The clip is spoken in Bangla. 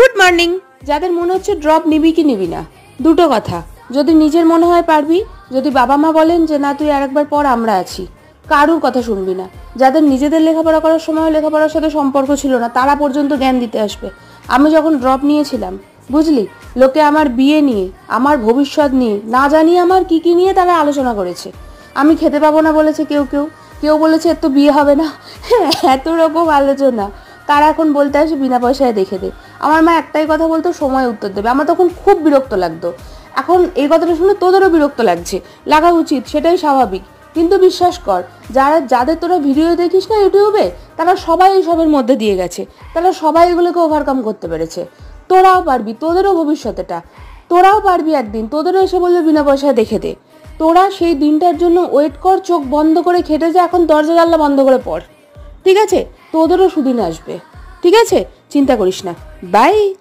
Good morning. যাদের মনে হচ্ছে ড্রপ নিবি কি নিবি না, দুটো কথা। যদি নিজের মনে হয় পারবি, যদি বাবা মা বলেন যে না তুই আরেকবার পর, আমরা আছি, কারুর কথা শুনবি না। যাদের নিজেদের লেখাপড়া করার সময় লেখাপড়ার সাথে সম্পর্ক ছিল না, তারা পর্যন্ত জ্ঞান দিতে আসবে। আমি যখন ড্রপ নিয়েছিলাম, বুঝলি, লোকে আমার বিয়ে নিয়ে, আমার ভবিষ্যৎ নিয়ে, না জানি আমার কি কি নিয়ে তারা আলোচনা করেছে। আমি খেতে পাবো না বলেছে কেউ কেউ, কেউ বলেছে এর তো বিয়ে হবে না। এত রকম আলোচনা। তারা এখন বলতে আসে বিনা পয়সায় দেখে দে। আমার মা একটাই কথা বলতো, সময় উত্তর দেবে। আমার তখন খুব বিরক্ত লাগতো। এখন এই কথাটা শুনে তোদেরও বিরক্ত লাগছে, লাগা উচিত, সেটাই স্বাভাবিক। কিন্তু বিশ্বাস কর, যাদের তোরা ভিডিও দেখিস না ইউটিউবে, তারা সবাই এইসবের মধ্যে দিয়ে গেছে। তারা সবাই এগুলোকে ওভারকাম করতে পেরেছে। তোরাও পারবি, তোদেরও ভবিষ্যৎ এটা। তোরাও পারবি একদিন, তোদেরও এসে বলবে বিনা পয়সায় দেখে দে। তোরা সেই দিনটার জন্য ওয়েট কর, চোখ বন্ধ করে খেটে যা, এখন দরজা জানলা বন্ধ করে পড়। ঠিক আছে? তোদেরও সুদিন আসবে। ঠিক আছে? চিন্তা করিস না। বাই।